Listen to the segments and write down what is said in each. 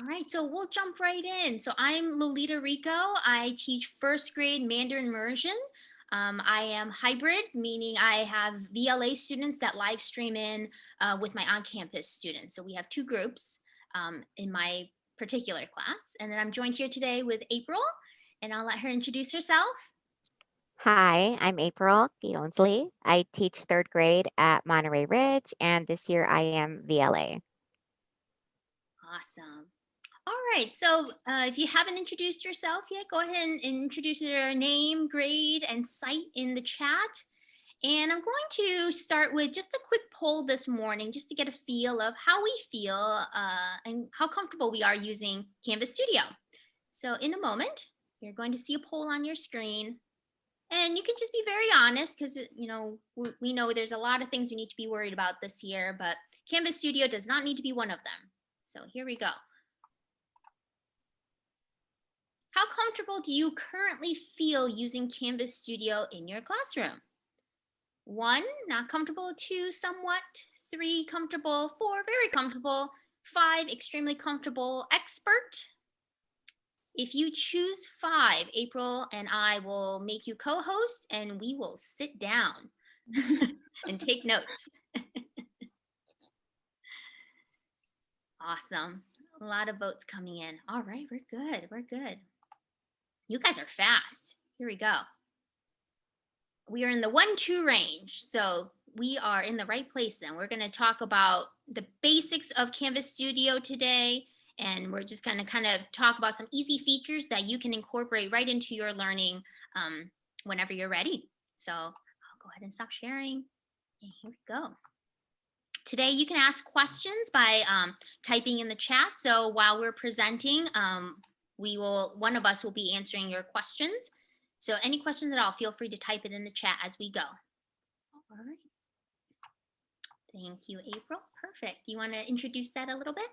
All right, so we'll jump right in. So I'm Lolita Rico. I teach first grade Mandarin immersion. I am hybrid, meaning I have VLA students that live stream in with my on-campus students. So we have two groups in my particular class. And then I'm joined here today with April, and I'll let her introduce herself. Hi, I'm April Gionsley. I teach third grade at Monterey Ridge, and this year I am VLA. Awesome. All right, so if you haven't introduced yourself yet, go ahead and introduce your name, grade, and site in the chat. And I'm going to start with just a quick poll this morning, just to get a feel of how we feel and how comfortable we are using Canvas Studio. So in a moment, you're going to see a poll on your screen. And you can just be very honest because, we know there's a lot of things we need to be worried about this year, but Canvas Studio does not need to be one of them. So here we go. How comfortable do you currently feel using Canvas Studio in your classroom? 1, not comfortable. 2, somewhat. 3, comfortable. 4, very comfortable. 5, extremely comfortable. Expert. If you choose 5, April and I will make you co-host and we will sit down and take notes. Awesome. A lot of votes coming in. All right, we're good. We're good. You guys are fast. Here we go. We are in the 1-2 range. So we are in the right place then. We're going to talk about the basics of Canvas Studio today. And we're just going to kind of talk about some easy features that you can incorporate right into your learning whenever you're ready. So I'll go ahead and stop sharing. And here we go. Today, you can ask questions by typing in the chat. So while we're presenting, one of us will be answering your questions. So any questions at all, feel free to type it in the chat as we go. All right. Thank you, April. Perfect. You want to introduce that a little bit?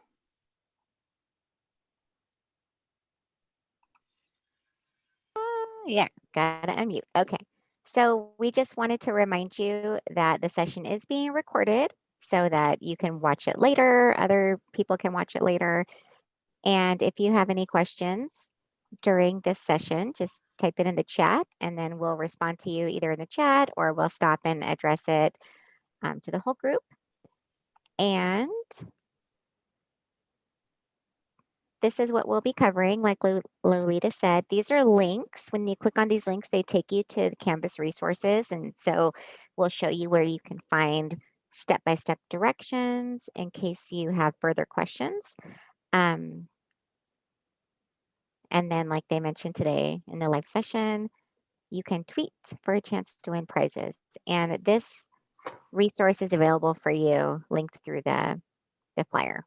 Yeah, gotta unmute. Okay. So we just wanted to remind you that the session is being recorded so that you can watch it later, other people can watch it later. And if you have any questions during this session, just type it in the chat and then we'll respond to you either in the chat or we'll stop and address it to the whole group. And this is what we'll be covering. Like Lolita said, these are links. When you click on these links, they take you to the Canvas resources. And so we'll show you where you can find step-by-step directions in case you have further questions. And then like they mentioned today in the live session, you can tweet for a chance to win prizes. And this resource is available for you linked through the flyer.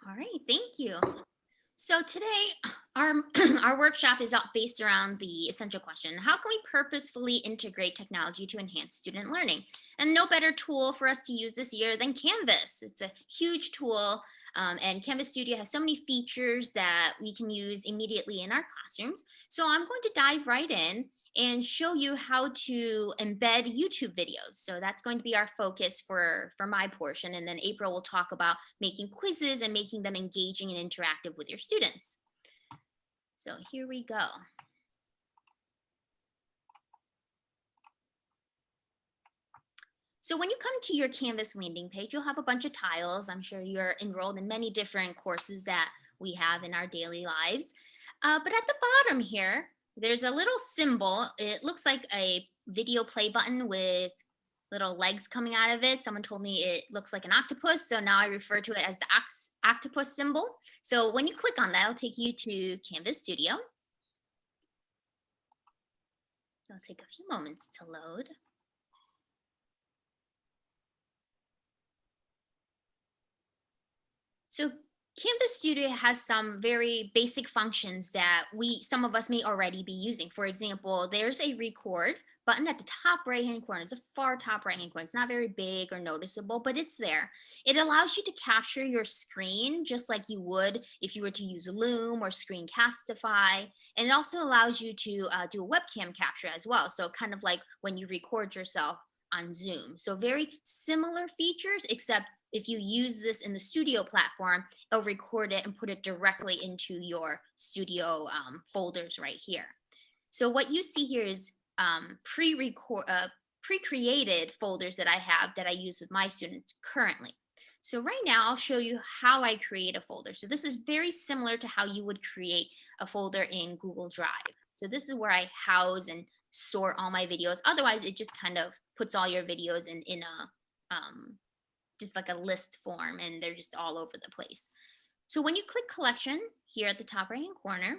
All right, thank you. So today, our, our workshop is based around the essential question: how can we purposefully integrate technology to enhance student learning? And no better tool for us to use this year than Canvas. It's a huge tool, and Canvas Studio has so many features that we can use immediately in our classrooms. So I'm going to dive right in and show you how to embed YouTube videos. So that's going to be our focus for my portion. And then April will talk about making quizzes and making them engaging and interactive with your students. So here we go. So when you come to your Canvas landing page, you'll have a bunch of tiles. I'm sure you're enrolled in many different courses that we have in our daily lives. But at the bottom here, there's a little symbol. It looks like a video play button with little legs coming out of it. Someone told me it looks like an octopus, so now I refer to it as the octopus symbol. So when you click on that, it'll take you to Canvas Studio. It'll take a few moments to load. So Canvas Studio has some very basic functions that some of us may already be using. For example, there's a record button at the top right-hand corner. It's a far top right-hand corner. It's not very big or noticeable, but it's there. It allows you to capture your screen just like you would if you were to use Loom or Screencastify. And it also allows you to do a webcam capture as well. So kind of like when you record yourself on Zoom. So very similar features, except if you use this in the Studio platform, it'll record it and put it directly into your Studio folders right here. So what you see here is pre-created folders that I have that I use with my students currently. So right now I'll show you how I create a folder. So this is very similar to how you would create a folder in Google Drive. So this is where I house and sort all my videos. Otherwise, it just kind of puts all your videos in a just like a list form, and they're just all over the place. So when you click collection here at the top right hand corner,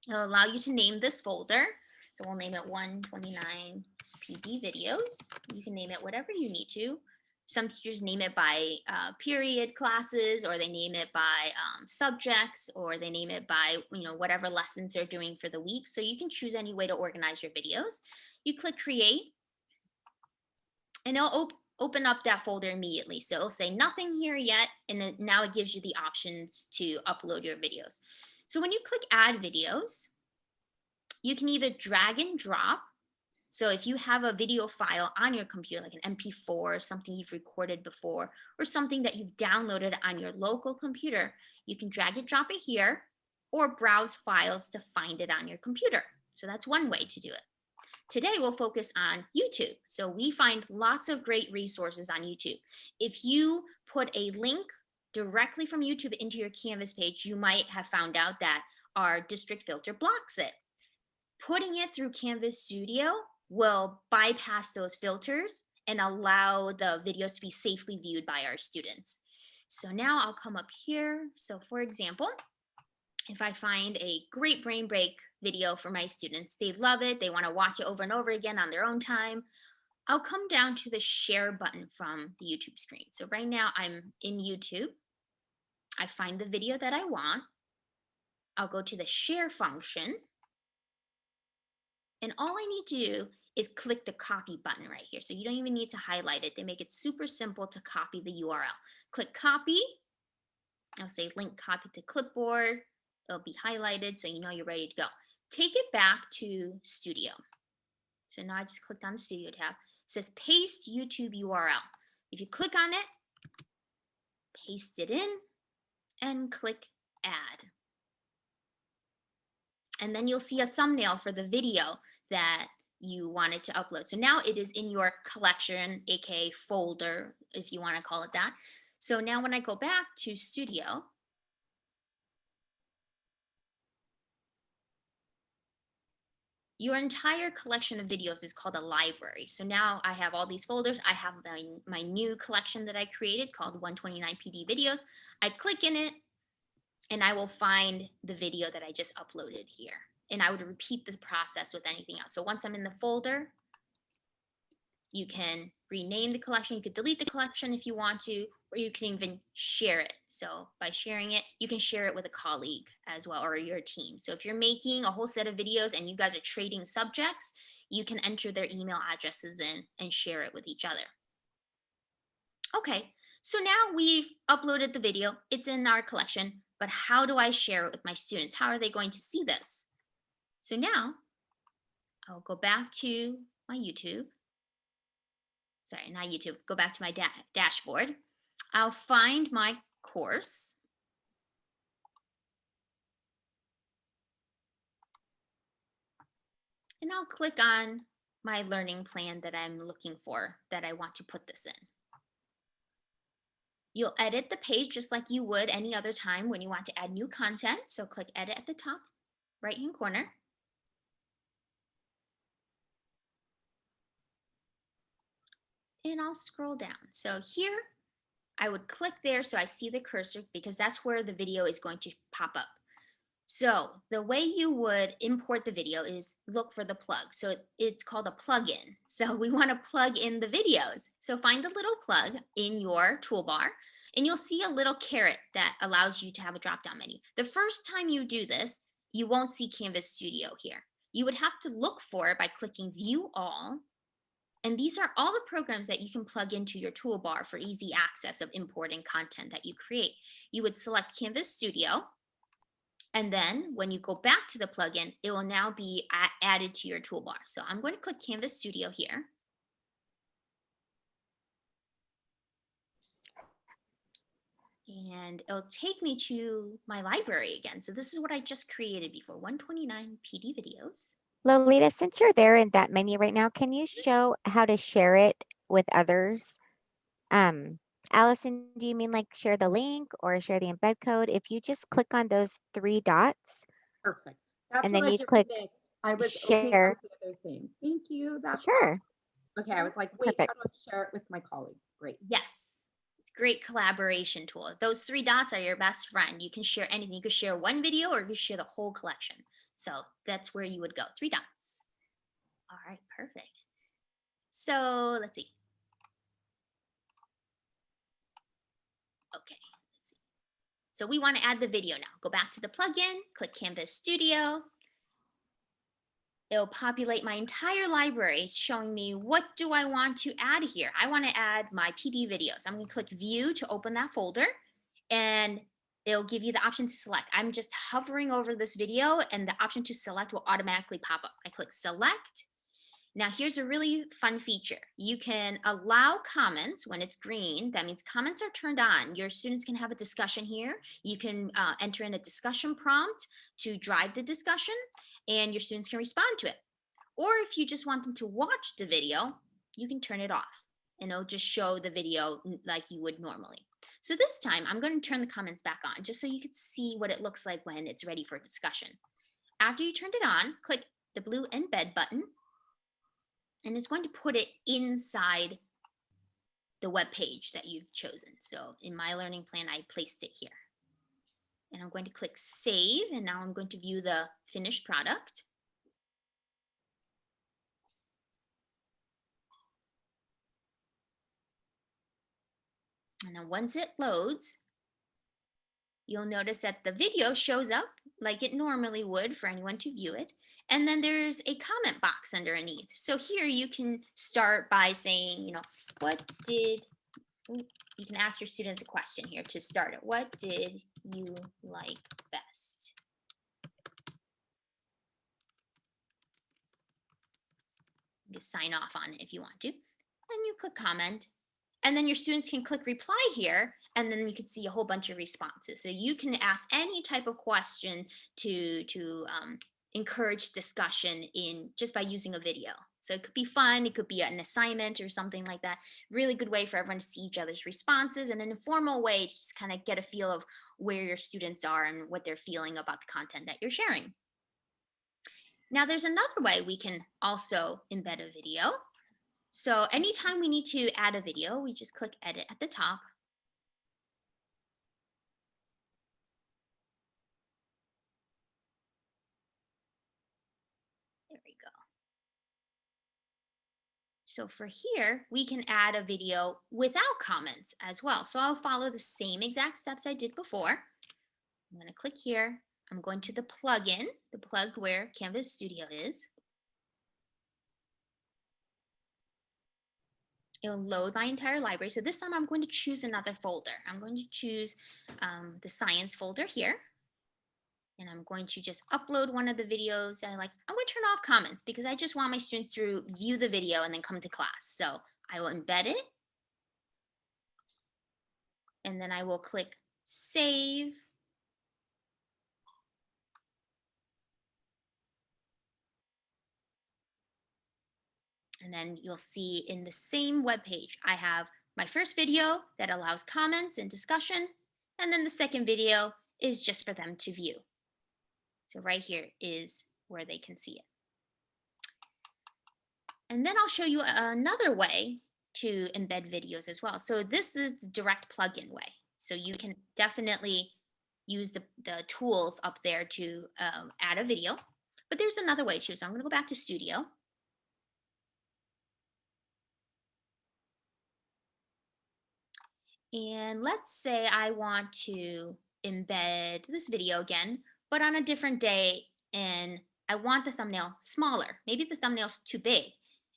it'll allow you to name this folder. So we'll name it 129 PD videos. You can name it whatever you need to. Some teachers name it by period classes, or they name it by subjects, or they name it by whatever lessons they're doing for the week. So you can choose any way to organize your videos. You click create, and it'll open up that folder immediately. So it'll say nothing here yet, and then now it gives you the options to upload your videos. So when you click add videos, you can either drag and drop. So if you have a video file on your computer, like an MP4 or something you've recorded before, or something that you've downloaded on your local computer, you can drag and drop it here, or browse files to find it on your computer. So that's one way to do it. Today we'll focus on YouTube. So we find lots of great resources on YouTube. If you put a link directly from YouTube into your Canvas page, you might have found out that our district filter blocks it. Putting it through Canvas Studio will bypass those filters and allow the videos to be safely viewed by our students. So now I'll come up here. So for example, if I find a great brain break video for my students, they love it, they want to watch it over and over again on their own time, I'll come down to the share button from the YouTube screen. So right now I'm in YouTube. I find the video that I want. I'll go to the share function. And all I need to do is click the copy button right here. So you don't even need to highlight it. They make it super simple to copy the URL. Click copy. I'll say link copy to clipboard. It'll be highlighted so you know you're ready to go. Take it back to Studio. So now I just clicked on the Studio tab. It says paste YouTube URL. If you click on it, paste it in, and click add. And then you'll see a thumbnail for the video that you wanted to upload. So now it is in your collection, aka folder, if you want to call it that. So now when I go back to Studio, your entire collection of videos is called a library. So now I have all these folders. I have my new collection that I created called 129 PD videos. I click in it, and I will find the video that I just uploaded here. And I would repeat this process with anything else. So once I'm in the folder, you can rename the collection. You could delete the collection if you want to, or you can even share it. So by sharing it, you can share it with a colleague as well, or your team. So if you're making a whole set of videos and you guys are trading subjects, you can enter their email addresses in and share it with each other. Okay, so now we've uploaded the video. It's in our collection, but how do I share it with my students? How are they going to see this? So now I'll go back to my YouTube. Sorry, not YouTube. Go back to my dashboard. I'll find my course. And I'll click on my learning plan that I'm looking for, that I want to put this in. You'll edit the page just like you would any other time when you want to add new content. So click edit at the top right-hand corner. And I'll scroll down. So here I would click there so I see the cursor, because that's where the video is going to pop up. So the way you would import the video is look for the plug. So it's called a plugin. So we want to plug in the videos. So find the little plug in your toolbar, and you'll see a little caret that allows you to have a drop-down menu. The first time you do this, you won't see Canvas Studio here. You would have to look for it by clicking View All. And these are all the programs that you can plug into your toolbar for easy access of importing content that you create. You would select Canvas Studio, and then when you go back to the plugin, it will now be added to your toolbar. So I'm going to click Canvas Studio here. And it'll take me to my library again. So this is what I just created before, 129 PD videos. Lolita, since you're there in that menu right now, can you show how to share it with others? Um, Allison, do you mean like share the link or share the embed code? If you just click on those three dots Perfect. That's and what then I you just click missed. I was opening share, up the other thing. Thank you. That's awesome. sure, Okay, I was like, wait, how do perfect. I share it with my colleagues? Great. Yes. It's a great collaboration tool. Those three dots are your best friend. You can share anything. You could share one video or you could share the whole collection. So that's where you would go. Three dots. All right, perfect. So let's see. Okay, let's see. So we want to add the video now. Go back to the plugin, click Canvas Studio. It'll populate my entire library showing me what do I want to add here. I want to add my PD videos. I'm going to click View to open that folder, and it'll give you the option to select. I'm just hovering over this video and the option to select will automatically pop up. I click Select. Now here's a really fun feature. You can allow comments when it's green. That means comments are turned on. Your students can have a discussion here. You can enter in a discussion prompt to drive the discussion and your students can respond to it. Or if you just want them to watch the video, you can turn it off and it'll just show the video like you would normally. So this time I'm going to turn the comments back on just so you can see what it looks like when it's ready for discussion. After you turned it on, click the blue embed button and it's going to put it inside the web page that you've chosen. So in my learning plan, I placed it here. And I'm going to click save, and now I'm going to view the finished product. And then once it loads, you'll notice that the video shows up like it normally would for anyone to view it. And then there's a comment box underneath. So here you can start by saying, what did you can ask your students a question here to start it. What did you like best? You can sign off on it if you want to. Then you click comment. And then your students can click reply here, and then you can see a whole bunch of responses. So you can ask any type of question to encourage discussion in just by using a video. So it could be fun, it could be an assignment or something like that. Really good way for everyone to see each other's responses and an informal way to just kind of get a feel of where your students are and what they're feeling about the content that you're sharing. Now there's another way we can also embed a video. So anytime we need to add a video, we just click edit at the top. There we go. So for here, we can add a video without comments as well. So I'll follow the same exact steps I did before. I'm going to click here. I'm going to the plugin, the plug where Canvas Studio is. It'll load my entire library. So this time I'm going to choose another folder. I'm going to choose the science folder here. And I'm going to just upload one of the videos that I like. I'm going to turn off comments because I just want my students to view the video and then come to class. So I will embed it. And then I will click save. And then you'll see in the same web page, I have my first video that allows comments and discussion. And then the second video is just for them to view. So right here is where they can see it. And then I'll show you another way to embed videos as well. So this is the direct plugin way. So you can definitely use the tools up there to add a video. But there's another way too. So I'm going to go back to Studio. And let's say I want to embed this video again, but on a different day, and I want the thumbnail smaller. Maybe the thumbnail's too big.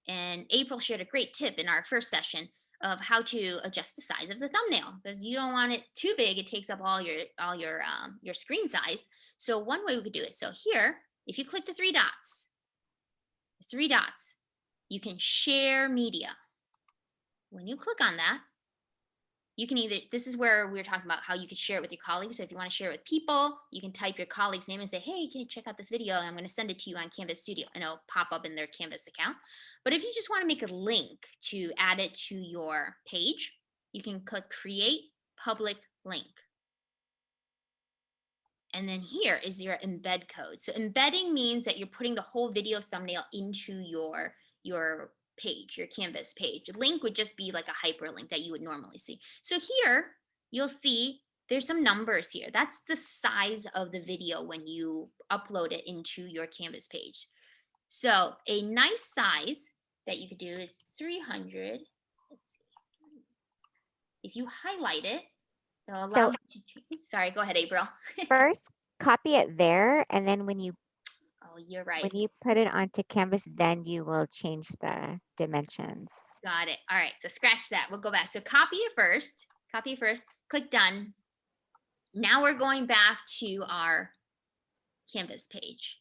And April shared a great tip in our first session of how to adjust the size of the thumbnail because you don't want it too big. It takes up all your screen size. So one way we could do it. So here, if you click the three dots, you can share media. When you click on that, you can either, this is where we were talking about how you could share it with your colleagues. So if you want to share it with people, you can type your colleague's name and say, hey, can you check out this video? I'm going to send it to you on Canvas Studio, and it'll pop up in their Canvas account. But if you just want to make a link to add it to your page, you can click Create Public Link. And then here is your embed code. So embedding means that you're putting the whole video thumbnail into your page, your Canvas page. Link would just be like a hyperlink that you would normally see. So here you'll see there's some numbers here. That's the size of the video when you upload it into your Canvas page. So a nice size that you could do is 300. Let's see. If you highlight it, it'll allow you to change. Sorry, go ahead, April. First, copy it there, and then when you you're right. When you put it onto Canvas, then you will change the dimensions. Got it. All right, so scratch that. We'll go back. So copy it first. Copy it first. Click done. Now we're going back to our Canvas page.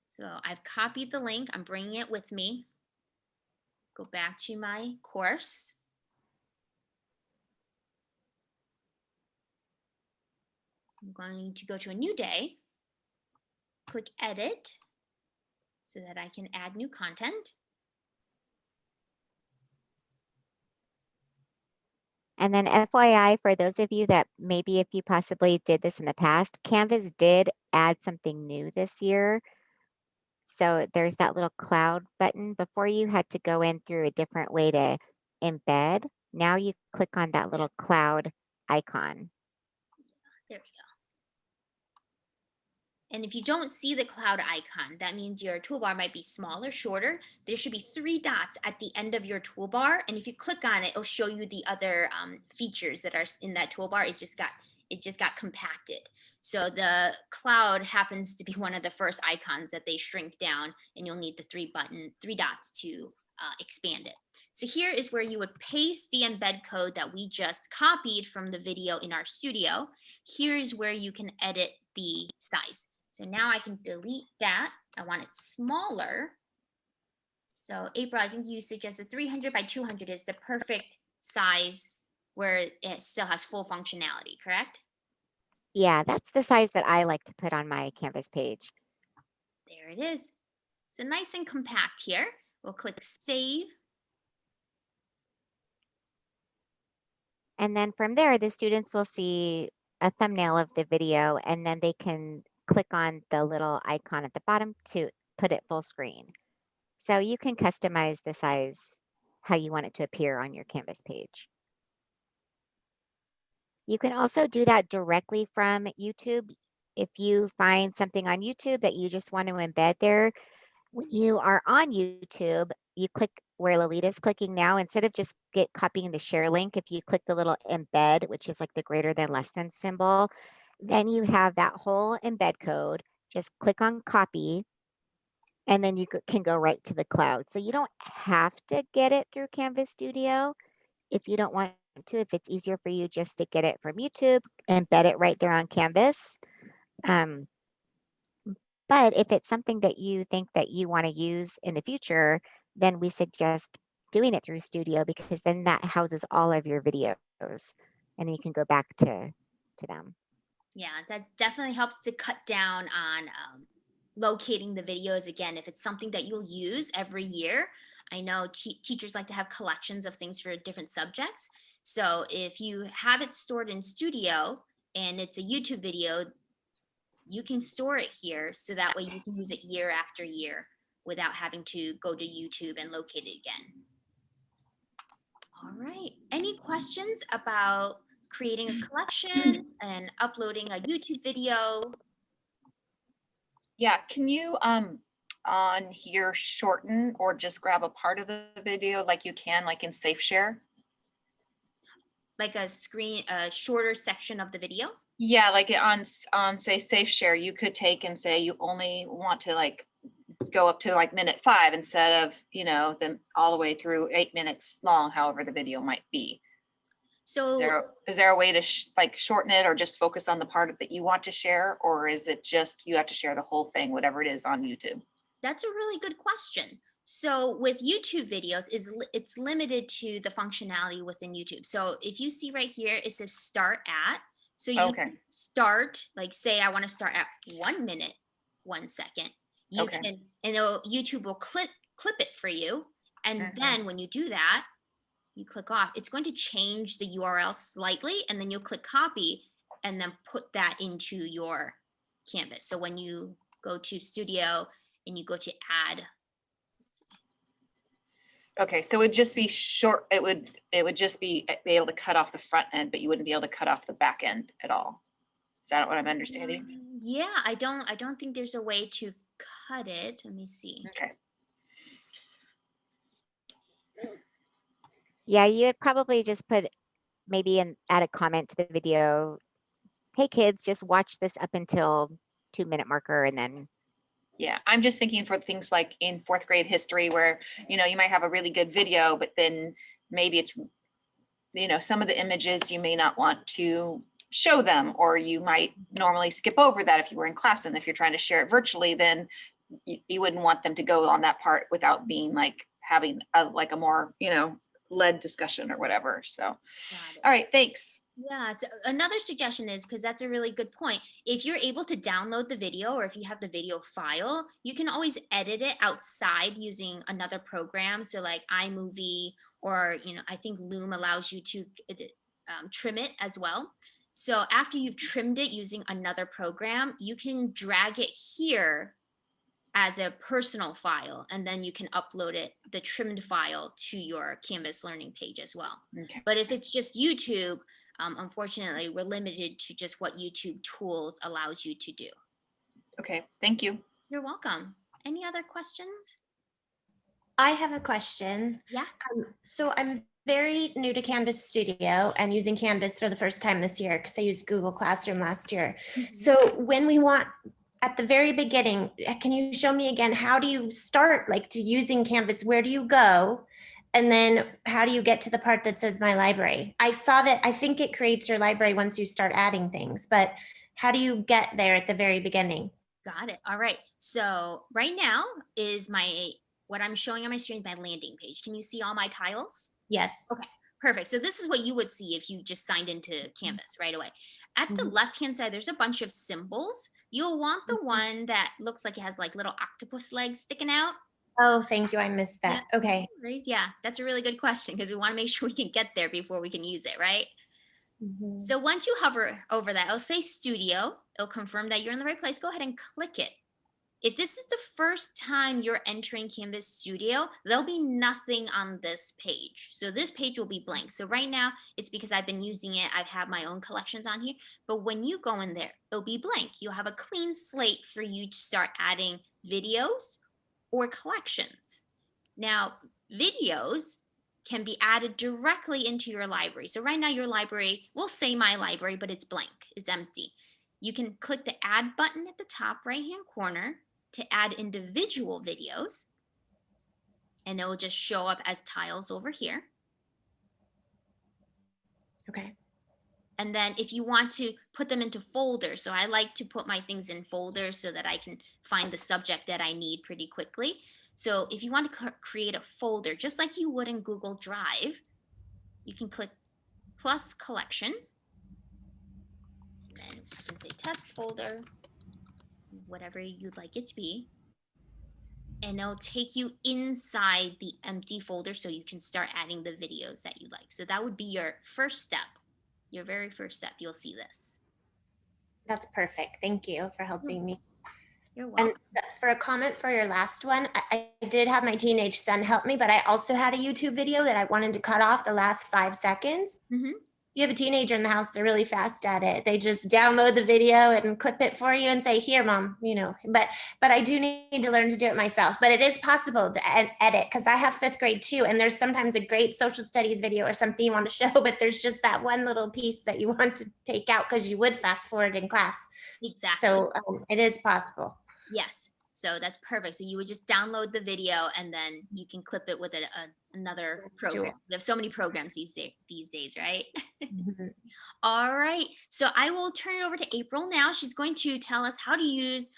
So I've copied the link. I'm bringing it with me. Go back to my course. I'm going to go to a new day. Click edit so that I can add new content. And then FYI, for those of you that maybe if you possibly did this in the past, Canvas did add something new this year. So there's that little cloud button. Before you had to go in through a different way to embed. Now you click on that little cloud icon. There we go. And if you don't see the cloud icon, that means your toolbar might be smaller, shorter. There should be 3 dots at the end of your toolbar. And if you click on it, it'll show you the other features that are in that toolbar. It just got compacted. So the cloud happens to be one of the first icons that they shrink down, and you'll need the 3 dots to expand it. So here is where you would paste the embed code that we just copied from the video in our studio. Here's where you can edit the size. So now I can delete that. I want it smaller. So April, I think you suggested 300 by 200 is the perfect size where it still has full functionality, correct? Yeah, that's the size that I like to put on my Canvas page. There it is. So nice and compact here. We'll click Save. And then from there, the students will see a thumbnail of the video, and then they can click on the little icon at the bottom to put it full screen. So you can customize the size how you want it to appear on your Canvas page. You can also do that directly from YouTube. If you find something on YouTube that you just want to embed there, when you are on YouTube, you click where Lolita's clicking now. Instead of just copying the share link, if you click the little embed, which is like the greater than less than symbol, then you have that whole embed code. Just click on copy, and then you can go right to the cloud. So you don't have to get it through Canvas Studio if you don't want to. If it's easier for you just to get it from YouTube, embed it right there on Canvas. But if it's something that you think that you want to use in the future, then we suggest doing it through Studio, because then that houses all of your videos, and then you can go back to them. Yeah, that definitely helps to cut down on locating the videos. Again, if it's something that you'll use every year. I know teachers like to have collections of things for different subjects. So if you have it stored in Studio and it's a YouTube video, you can store it here so that way you can use it year after year without having to go to YouTube and locate it again. All right. Any questions about creating a collection and uploading a YouTube video? Yeah, can you on here shorten or just grab a part of the video like you can like in Safe Share? Like a shorter section of the video? Yeah, like on say Safe Share, you could take and say you only want to like go up to like minute 5 instead of, you know, them all the way through 8 minutes long, however the video might be. So is there a way to like shorten it or just focus on the part that you want to share, or is it just you have to share the whole thing, whatever it is on YouTube? That's a really good question. So with YouTube videos, it's limited to the functionality within YouTube. So if you see right here, it says start at. So you Okay. can start, like say I want to start at 1 minute, 1 second. You Okay. can, and YouTube will clip it for you. And Mhm. then when you do that, you click off. It's going to change the URL slightly, and then you'll click copy and then put that into your Canvas. So when you go to Studio and you go to add, Okay, so it would just be short, it would just be able to cut off the front end, but you wouldn't be able to cut off the back end at all. Is that what I'm understanding? yeah, I don't think there's a way to cut it. Let me see. Okay. Yeah, you would probably just put maybe add a comment to the video. Hey kids, just watch this up until 2-minute marker and then. Yeah, I'm just thinking for things like in 4th grade history where, you might have a really good video, but then maybe it's, some of the images you may not want to show them, or you might normally skip over that if you were in class. And if you're trying to share it virtually, then you wouldn't want them to go on that part without being like having a more, led discussion or whatever. So, all right, thanks. Yeah, so another suggestion is, because that's a really good point, if you're able to download the video or if you have the video file, you can always edit it outside using another program. So like iMovie, or I think Loom allows you to trim it as well. So after you've trimmed it using another program, you can drag it here as a personal file, and then you can upload it, the trimmed file, to your Canvas learning page as well. Okay. But if it's just YouTube, unfortunately, we're limited to just what YouTube tools allows you to do. Okay, thank you. You're welcome. Any other questions? I have a question. Yeah. So I'm very new to Canvas Studio and using Canvas for the first time this year because I used Google Classroom last year. So when we want, at the very beginning, can you show me again, how do you start to using Canvas? Where do you go? And then how do you get to the part that says my library? I saw that, I think it creates your library once you start adding things, but how do you get there at the very beginning? Got it. All right. So right now is what I'm showing on my screen is my landing page. Can you see all my tiles? Yes. Okay, perfect. So this is what you would see if you just signed into Canvas right away. At the left-hand side, there's a bunch of symbols. You'll want the one that looks like it has little octopus legs sticking out. Oh, thank you. I missed that. Yeah. Okay. Yeah, that's a really good question because we want to make sure we can get there before we can use it, right? So once you hover over that, it'll say Studio. It'll confirm that you're in the right place. Go ahead and click it. If this is the first time you're entering Canvas Studio, there'll be nothing on this page. So this page will be blank. So right now, it's because I've been using it. I've had my own collections on here. But when you go in there, it'll be blank. You'll have a clean slate for you to start adding videos or collections. Now, videos can be added directly into your library. So right now, your library, we'll say my library, but it's blank. It's empty. You can click the add button at the top right-hand corner to add individual videos, and it will just show up as tiles over here. Okay. And then if you want to put them into folders, so I like to put my things in folders so that I can find the subject that I need pretty quickly. So if you want to create a folder, just like you would in Google Drive, you can click plus collection. And then you can say test folder, whatever you'd like it to be. And it'll take you inside the empty folder so you can start adding the videos that you like. So that would be your first step, your very first step. You'll see this. That's perfect. Thank you for helping me. You're welcome. And for a comment for your last one, I did have my teenage son help me, but I also had a YouTube video that I wanted to cut off the last 5 seconds. You have a teenager in the house, they're really fast at it. They just download the video and clip it for you and say, here, mom, but I do need to learn to do it myself. But it is possible to edit because I have 5th grade too. And there's sometimes a great social studies video or something you want to show, but there's just that one little piece that you want to take out because you would fast forward in class. Exactly. So it is possible. Yes. So that's perfect. So you would just download the video and then you can clip it with another program. Sure. We have so many programs these days, right? All right. So I will turn it over to April now. She's going to tell us how to use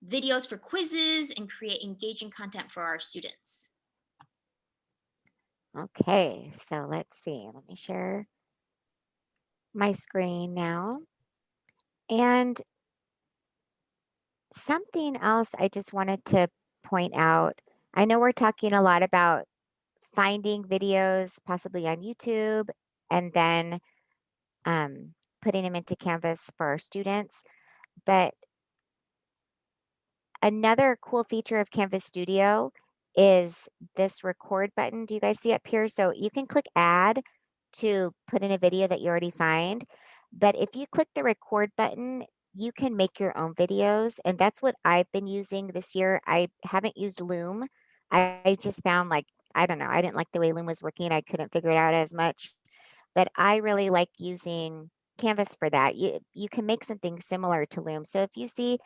videos for quizzes and create engaging content for our students. Okay, so let's see. Let me share my screen now. And something else I just wanted to point out. I know we're talking a lot about finding videos possibly on YouTube and then putting them into Canvas for our students. But another cool feature of Canvas Studio is this record button. Do you guys see up here? So you can click add to put in a video that you already find. But if you click the record button, you can make your own videos. And that's what I've been using this year. I haven't used Loom. I just found like, I don't know, I didn't like the way Loom was working. I couldn't figure it out as much. But I really like using Canvas for that. You can make something similar to Loom. So if you see,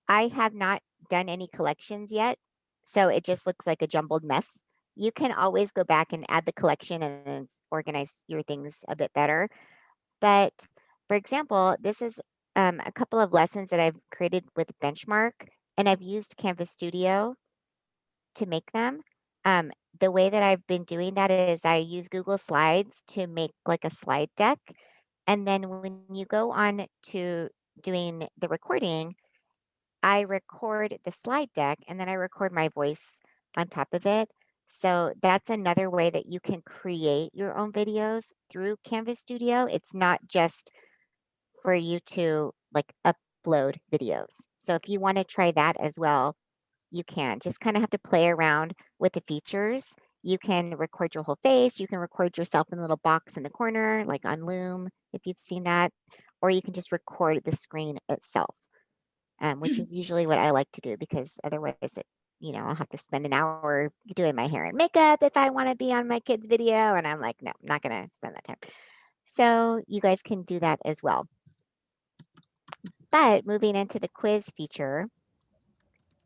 I have not done any collections yet, so it just looks like a jumbled mess. You can always go back and add the collection and then organize your things a bit better. But for example, this is a couple of lessons that I've created with Benchmark, and I've used Canvas Studio to make them. Um, the way that I've been doing that is I use Google Slides to make like a slide deck. And then when you go on to doing the recording, I record the slide deck and then I record my voice on top of it. So that's another way that you can create your own videos through Canvas Studio. It's not just for you to like upload videos. So if you want to try that as well, you can just kind of have to play around with the features. You can record your whole face. You can record yourself in a little box in the corner, like on Loom, if you've seen that, or you can just record the screen itself, which is usually what I like to do because otherwise I'll have to spend an hour doing my hair and makeup if I want to be on my kid's video. And I'm like, no, I'm not going to spend that time. So you guys can do that as well. But moving into the quiz feature.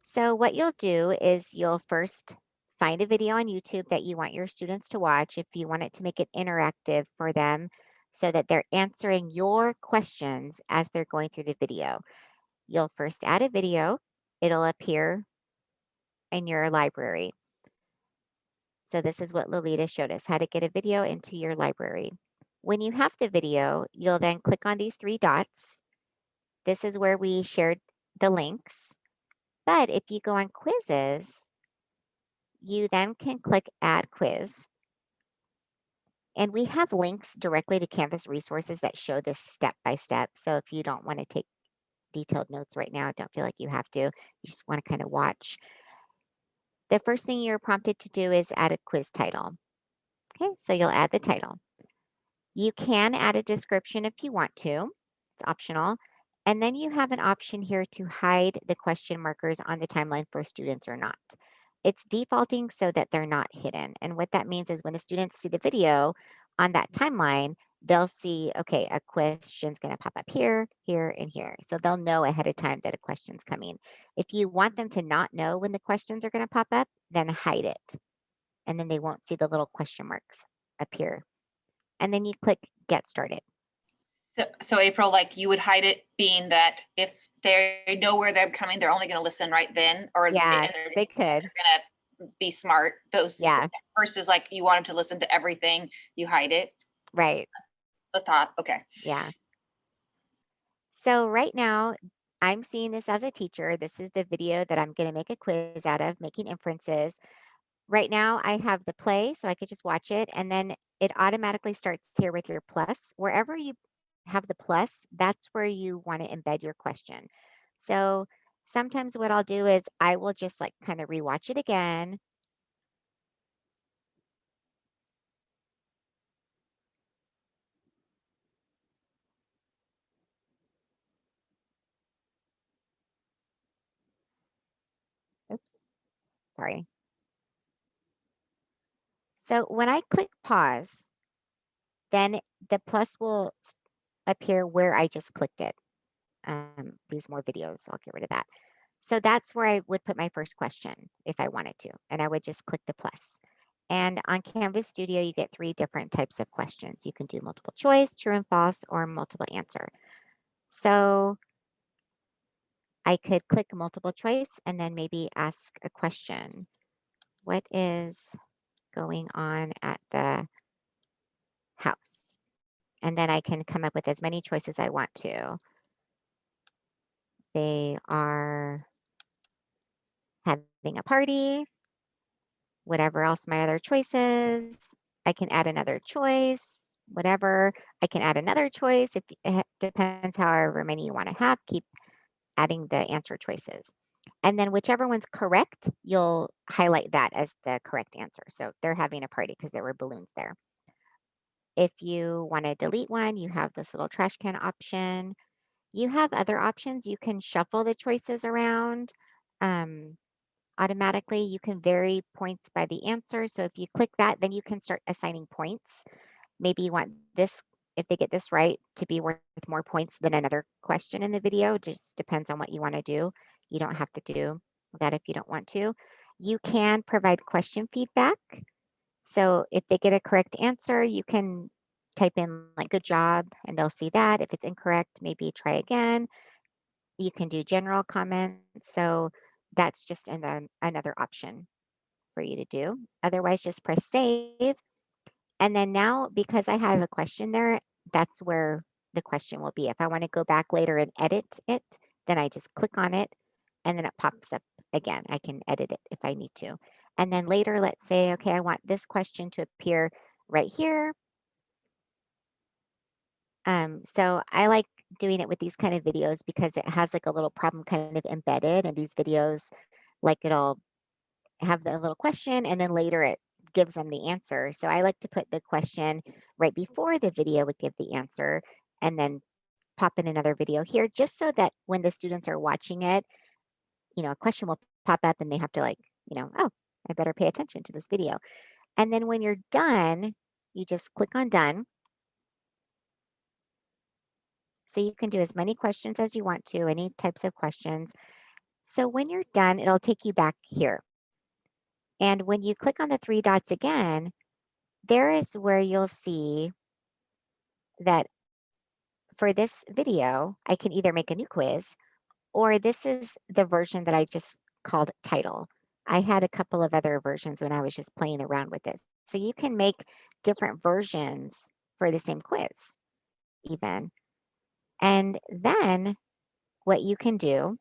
So what you'll do is you'll first find a video on YouTube that you want your students to watch if you want it to make it interactive for them so that they're answering your questions as they're going through the video. You'll first add a video. It'll appear in your library. So this is what Lolita showed us, how to get a video into your library. When you have the video, you'll then click on these three dots. This is where we shared the links. But if you go on quizzes, you then can click add quiz. And we have links directly to Canvas resources that show this step by step. So if you don't want to take detailed notes right now, don't feel like you have to. You just want to kind of watch. The first thing you're prompted to do is add a quiz title. Okay, so you'll add the title. You can add a description if you want to. It's optional. And then you have an option here to hide the question markers on the timeline for students or not. It's defaulting so that they're not hidden. And what that means is when the students see the video on that timeline, they'll see, okay, a question's going to pop up here, here, and here. So they'll know ahead of time that a question's coming. If you want them to not know when the questions are going to pop up, then hide it. And then they won't see the little question marks appear. And then you click get started. So April, like you would hide it being that if they know where they're coming, they're only going to listen right then, or Yeah, they could. They're going to be smart. Yeah. Versus like you want them to listen to everything, you hide it. Right. The thought. Okay. Yeah. So right now, I'm seeing this as a teacher. This is the video that I'm going to make a quiz out of, making inferences. Right now, I have the play, so I could just watch it, and then it automatically starts here with your plus. Wherever you have the plus, that's where you want to embed your question. So sometimes what I'll do is I will just like kind of rewatch it again. Oops, sorry. So when I click pause, then the plus will appear where I just clicked it. These more videos, I'll get rid of that. So that's where I would put my first question if I wanted to, and I would just click the plus. And on Canvas Studio, you get 3 different types of questions. You can do multiple choice, true and false, or multiple answer. So I could click multiple choice and then maybe ask a question. What is going on at the house? And then I can come up with as many choices I want to. They are having a party, whatever else my other choices. I can add another choice, whatever. I can add another choice. If it depends however many you want to have, keep adding the answer choices. And then whichever one's correct, you'll highlight that as the correct answer. So they're having a party because there were balloons there. If you want to delete one, you have this little trash can option. You have other options. You can shuffle the choices around automatically. You can vary points by the answer. So if you click that, then you can start assigning points. Maybe you want this, if they get this right, to be worth more points than another question in the video. Just depends on what you want to do. You don't have to do that if you don't want to. You can provide question feedback. So if they get a correct answer, you can type in like good job and they'll see that. If it's incorrect, maybe try again. You can do general comments. So that's just another option for you to do. Otherwise, just press save. And then now, because I have a question there, that's where the question will be. If I want to go back later and edit it, then I just click on it and then it pops up again. I can edit it if I need to. And then later, let's say, okay, I want this question to appear right here. So I like doing it with these kind of videos because it has like a little problem kind of embedded in these videos. Like it'll have the little question and then later it gives them the answer. So I like to put the question right before the video would give the answer and then pop in another video here just so that when the students are watching it, a question will pop up and they have to oh, I better pay attention to this video. And then when you're done, you just click on done. So you can do as many questions as you want to, any types of questions. So when you're done, it'll take you back here. And when you click on the three dots again, there is where you'll see that for this video, I can either make a new quiz or this is the version that I just called title. I had a couple of other versions when I was just playing around with this. So you can make different versions for the same quiz even. And then what you can do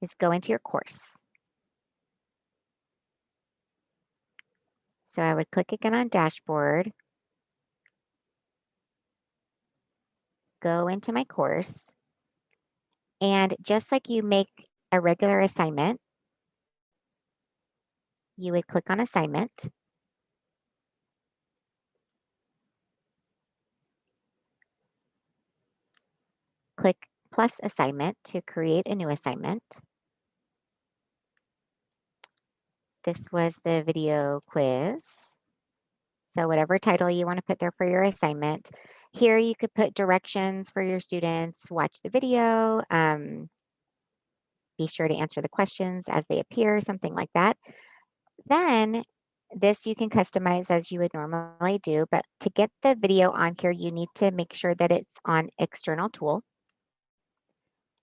is go into your course. So I would click again on dashboard, go into my course, and just like you make a regular assignment, you would click on assignment. Click plus assignment to create a new assignment. This was the video quiz. So whatever title you want to put there for your assignment. Here you could put directions for your students, watch the video, be sure to answer the questions as they appear, something like that. Then this you can customize as you would normally do, but to get the video on here, you need to make sure that it's on external tool.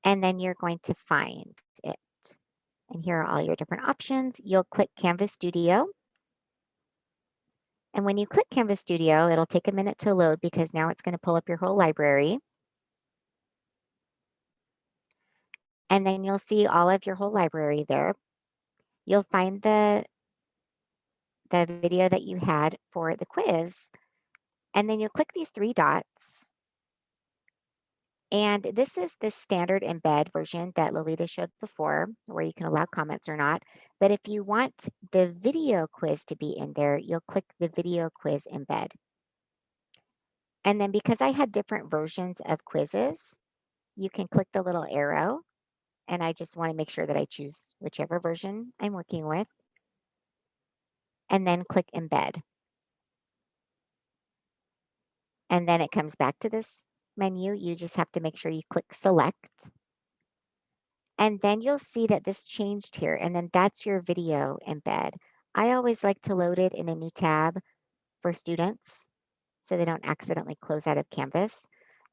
And then you're going to find it. And here are all your different options. You'll click Canvas Studio. And when you click Canvas Studio, it'll take a minute to load because now it's going to pull up your whole library. And then you'll see all of your whole library there. You'll find the video that you had for the quiz. And then you'll click these three dots. And this is the standard embed version that Lolita showed before, where you can allow comments or not. But if you want the video quiz to be in there, you'll click the video quiz embed. And then because I had different versions of quizzes, you can click the little arrow. And I just want to make sure that I choose whichever version I'm working with. And then click embed. And then it comes back to this menu. You just have to make sure you click select. And then you'll see that this changed here. And then that's your video embed. I always like to load it in a new tab for students so they don't accidentally close out of Canvas.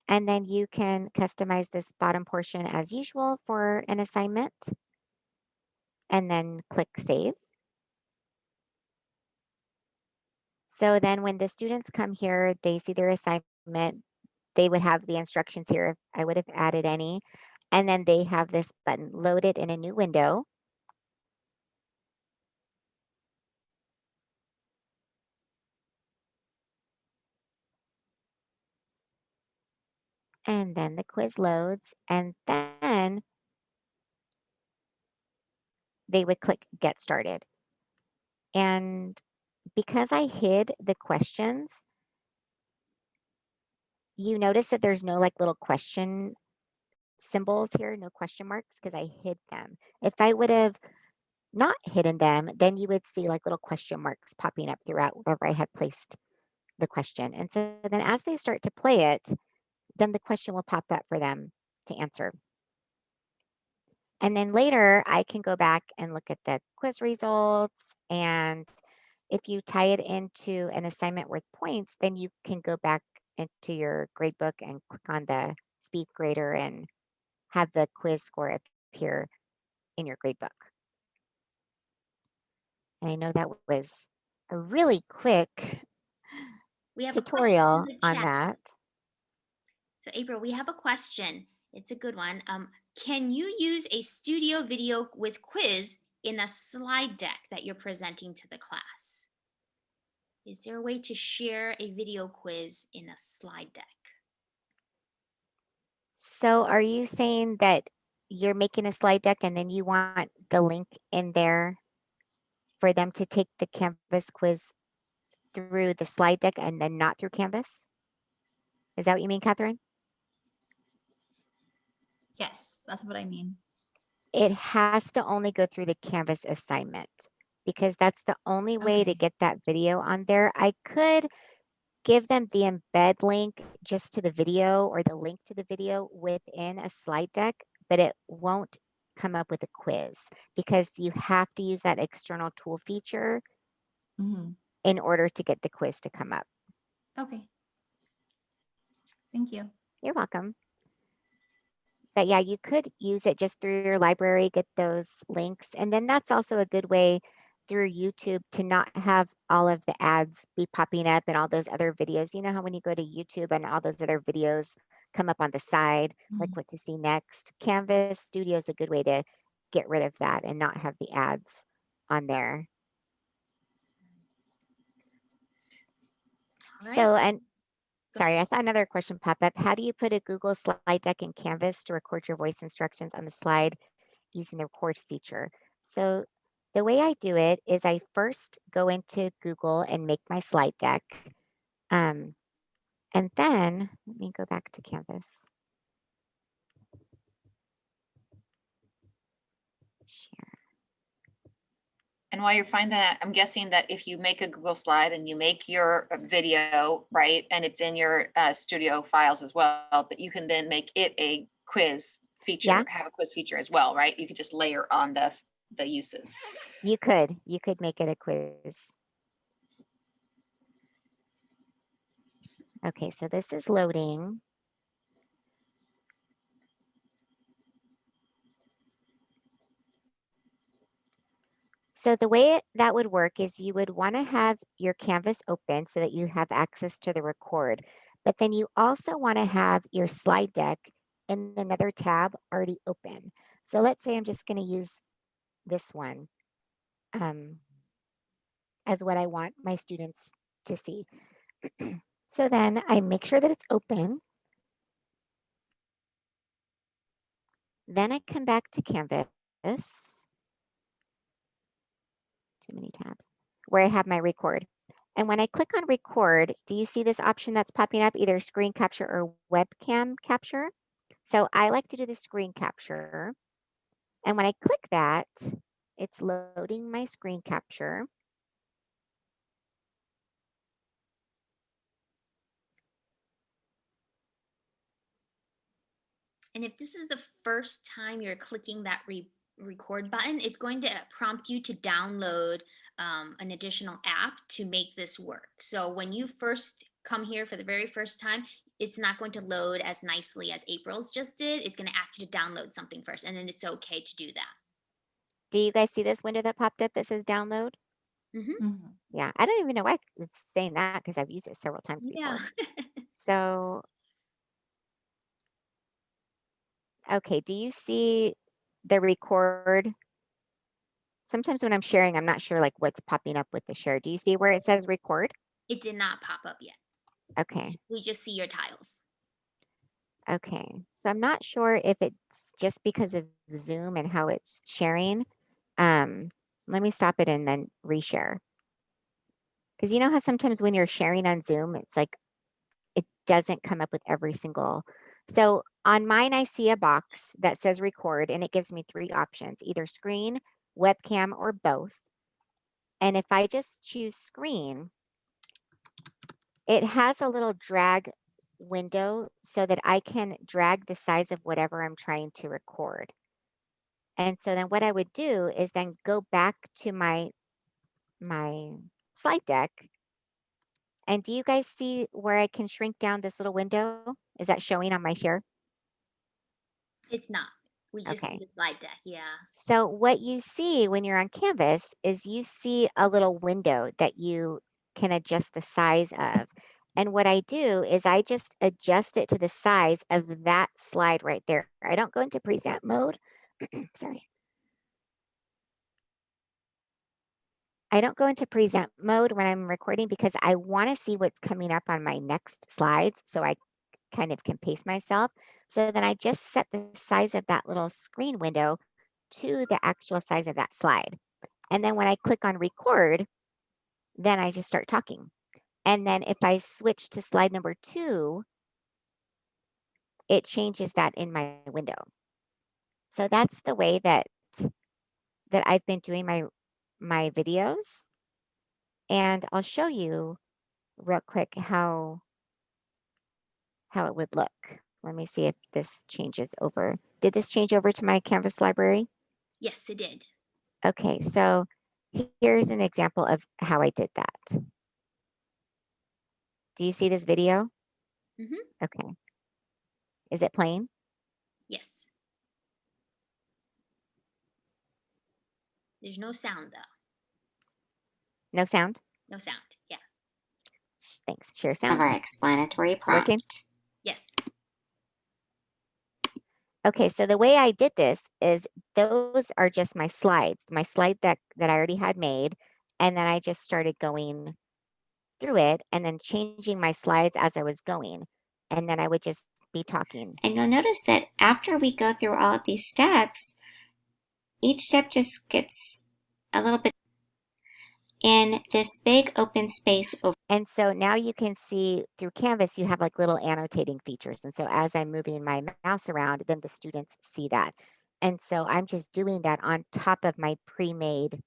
And then you can customize this bottom portion as usual for an assignment. And then click Save. So then when the students come here, they see their assignment, they would have the instructions here if I would have added any. And then they have this button loaded in a new window. And then the quiz loads, and then they would click Get Started. And because I hid the questions, you notice that there's no like little question symbols here, no question marks, because I hid them. If I would have not hidden them, then you would see like little question marks popping up throughout wherever I had placed the question. And so then as they start to play it, then the question will pop up for them to answer. And then later I can go back and look at the quiz results. And if you tie it into an assignment worth points, then you can go back into your grade book and click on the speed grader and have the quiz score appear in your grade book. And I know that was a really quick We have a question in tutorial the on chat. that. So April, we have a question. It's a good one. Can you use a studio video with quiz in a slide deck that you're presenting to the class? Is there a way to share a video quiz in a slide deck? So are you saying that you're making a slide deck and then you want the link in there for them to take the Canvas quiz through the slide deck and then not through Canvas? Is that what you mean, Catherine? Yes, that's what I mean. It has to only go through the Canvas assignment because that's the only way to Okay. get that video on there. I could give them the embed link just to the video or the link to the video within a slide deck, but it won't come up with a quiz because you have to use that external tool feature Mhm. in order to get the quiz to come up. Okay. Thank you. You're welcome. But yeah, you could use it just through your library, get those links. And then that's also a good way through YouTube to not have all of the ads be popping up and all those other videos. You know how when you go to YouTube and all those other videos come up on the side, like Mhm. what to see next? Canvas Studio is a good way to get rid of that and not have the ads on there. All right. So, and Go sorry, I saw another question pop up. How do you put a Google slide deck in Canvas to record your voice instructions on the slide using the record feature? So the way I do it is I first go into Google and make my slide deck. And then let me go back to Canvas. Share. And while you're finding that, I'm guessing that if you make a Google slide and you make your video, right, and it's in your studio files as well, that you can then make it a quiz feature, Yeah. have a quiz feature as well, right? You could just layer on the uses. You could make it a quiz. Okay, so this is loading. So the way that would work is you would want to have your Canvas open so that you have access to the record. But then you also want to have your slide deck in another tab already open. So let's say I'm just going to use this one as what I want my students to see. So then I make sure that it's open. Then I come back to Canvas. Too many tabs. Where I have my record. And when I click on record, do you see this option that's popping up, either screen capture or webcam capture? So I like to do the screen capture. And when I click that, it's loading my screen capture. And if this is the first time you're clicking that record button, it's going to prompt you to download an additional app to make this work. So when you first come here for the very first time, it's not going to load as nicely as April's just did. It's going to ask you to download something first, and then it's okay to do that. Do you guys see this window that popped up that says download? Yeah, I don't even know why it's saying that because I've used it several times Yeah. before. So, okay, do you see the record? Sometimes when I'm sharing, I'm not sure like what's popping up with the share. Do you see where it says record? It did not pop up yet. Okay. We just see your tiles. Okay. So I'm not sure if it's just because of Zoom and how it's sharing. Let me stop it and then reshare. Because you know how sometimes when you're sharing on Zoom, it's like it doesn't come up with every single. So on mine, I see a box that says record and it gives me 3 options, either screen, webcam, or both. And if I just choose screen, it has a little drag window so that I can drag the size of whatever I'm trying to record. And so then what I would do is then go back to my slide deck. And do you guys see where I can shrink down this little window? Is that showing on my share? It's not. We just Okay. see the slide deck. Yeah. So what you see when you're on Canvas is you see a little window that you can adjust the size of. And what I do is I just adjust it to the size of that slide right there. I don't go into present mode. Sorry. I don't go into present mode when I'm recording because I want to see what's coming up on my next slides so I kind of can pace myself. So then I just set the size of that little screen window to the actual size of that slide. And then when I click on record, then I just start talking. And then if I switch to slide number 2, it changes that in my window. So that's the way that I've been doing my videos. And I'll show you real quick how it would look. Let me see if this changes over. Did this change over to my Canvas library? Yes, it did. Okay, so here's an example of how I did that. Do you see this video? Okay. Is it playing? Yes. There's no sound though. No sound? No sound. Yeah. Thanks. Share Of sound. our explanatory Working? prompt. Yes. Okay, so the way I did this is those are just my slides, my slide deck that I already had made. And then I just started going through it and then changing my slides as I was going. And then I would just be talking. And you'll notice that after we go through all of these steps, each step just gets a little bit in this big open space over. And so now you can see through Canvas, you have like little annotating features. And so as I'm moving my mouse around, then the students see that. And so I'm just doing that on top of my pre-made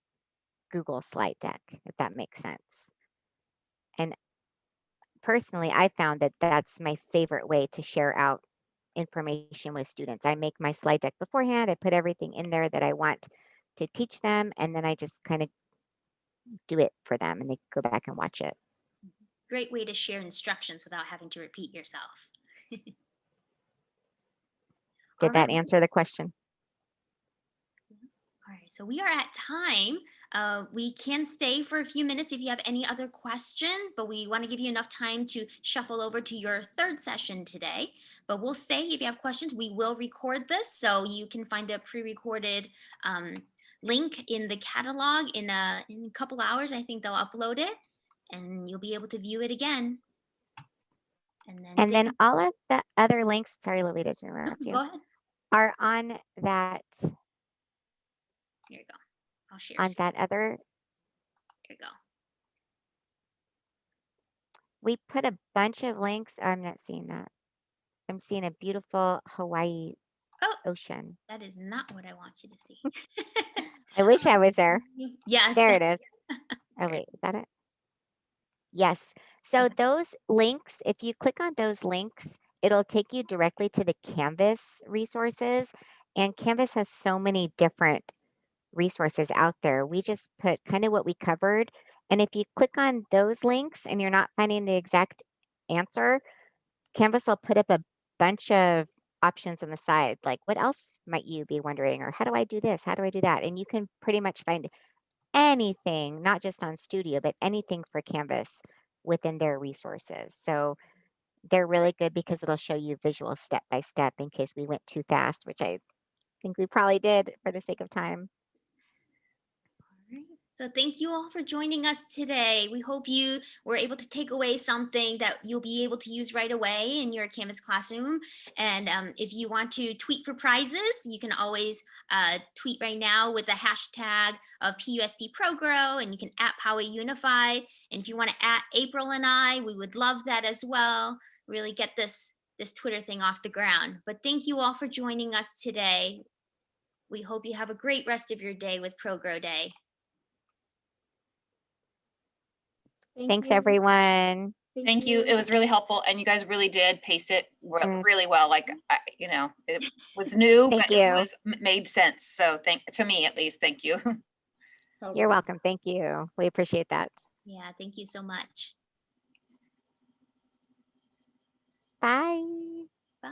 Google slide deck, if that makes sense. And personally, I found that that's my favorite way to share out information with students. I make my slide deck beforehand. I put everything in there that I want to teach them. And then I just kind of do it for them and they go back and watch it. Great way to share instructions without having to repeat yourself. Did that answer the question? All right, so we are at time. We can stay for a few minutes if you have any other questions, but we want to give you enough time to shuffle over to your third session today. But we'll say if you have questions, we will record this, so you can find the pre-recorded link in the catalog in a couple hours. I think they'll upload it, and you'll be able to view it again. And then all of the other links, sorry, Lolita, to interrupt you, go ahead. are on that. Here you go. I'll share. On that other. Here you go. We put a bunch of links. I'm not seeing that. I'm seeing a beautiful Hawaii ocean. That is not what I want you to see. I wish I was there. Yes. There it is. Oh, wait, is that it? Yes. So those links, if you click on those links, it'll take you directly to the Canvas resources. And Canvas has so many different resources out there. We just put kind of what we covered. And if you click on those links and you're not finding the exact answer, Canvas will put up a bunch of options on the side, like what else might you be wondering, or how do I do this? How do I do that? And you can pretty much find anything, not just on Studio, but anything for Canvas within their resources. So they're really good because it'll show you visual step by step in case we went too fast, which I think we probably did for the sake of time. So thank you all for joining us today. We hope you were able to take away something that you'll be able to use right away in your Canvas classroom. And if you want to tweet for prizes, you can always tweet right now with the hashtag of PUSD ProGrow, and you can @Power Unify. And if you want to @April and I, we would love that as well. Really get this Twitter thing off the ground. But thank you all for joining us today. We hope you have a great rest of your day with ProGrow Day. Thanks, everyone. Thank you. It was really helpful, and you guys really did pace it really well. Like, you know, it was new, Thank but you. it was made sense. So to me at least, thank you. You're welcome. Thank you. We appreciate that. Yeah, thank you so much. Bye. Bye.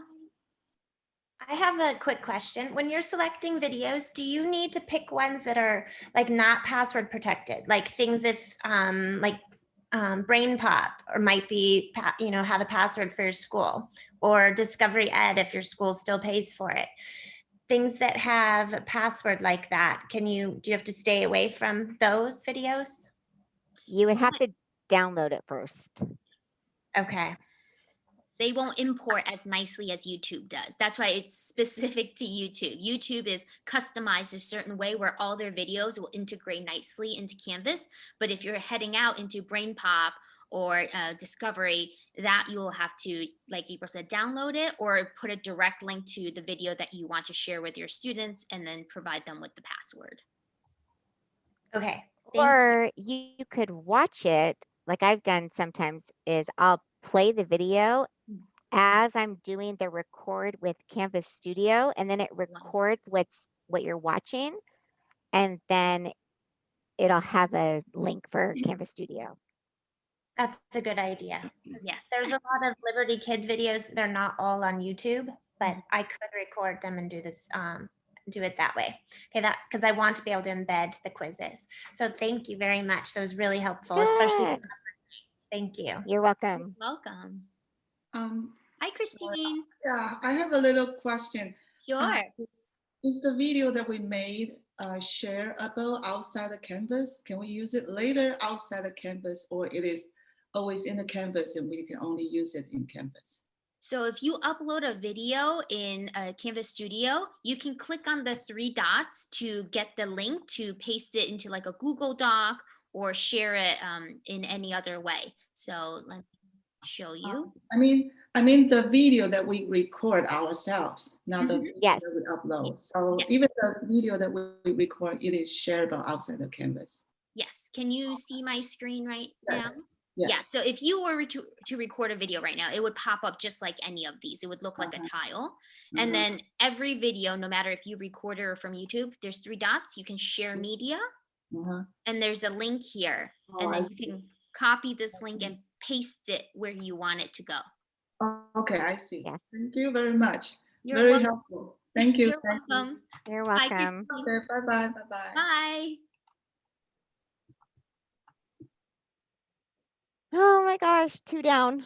I have a quick question. When you're selecting videos, do you need to pick ones that are like not password protected? Like things if Brain Pop or might be, have a password for your school, or Discovery Ed if your school still pays for it. Things that have a password like that, do you have to stay away from those videos? You would have to download it first. Okay. They won't import as nicely as YouTube does. That's why it's specific to YouTube. YouTube is customized a certain way where all their videos will integrate nicely into Canvas. But if you're heading out into Brain Pop or Discovery, that you will have to, like April said, download it or put a direct link to the video that you want to share with your students and then provide them with the password. Okay. Or you could watch it, like I've done sometimes, is I'll play the video as I'm doing the record with Canvas Studio, and then it records what you're watching, and then it'll have a link for Canvas Studio. That's a good idea. Yes. There's a lot of Liberty Kid videos. They're not all on YouTube, but I could record them and do this, do it that way. Okay, because I want to be able to embed the quizzes. So thank you very much. That was really helpful, especially. Good. Thank you. You're welcome. Welcome. Hi, Christine. Yeah, I have a little question. Sure. Is the video that we made shareable outside the Canvas? Can we use it later outside the Canvas, or it is always in the Canvas and we can only use it in Canvas? So if you upload a video in Canvas Studio, you can click on the 3 dots to get the link to paste it into like a Google Doc or share it in any other way. So let me show you. I mean the video that we record ourselves, not the video Yes. that we upload. So Yes. even the video that we record, it is shareable outside the Canvas. Yes. Can you see my screen right now? Yes. Yes. Yeah. So if you were to record a video right now, it would pop up just like any of these. It would look like a tile. And then every video, no matter if you record it or from YouTube, there's 3 dots. You can share media. And there's a link here. And then you can copy this link and paste it where you want it to go. Okay, I see. Yes. Thank you very much. You're Very welcome. helpful. Thank you. You're welcome. You're Bye, welcome. Christine. Okay, bye-bye. Bye-bye. Bye. Oh my gosh, 2 down.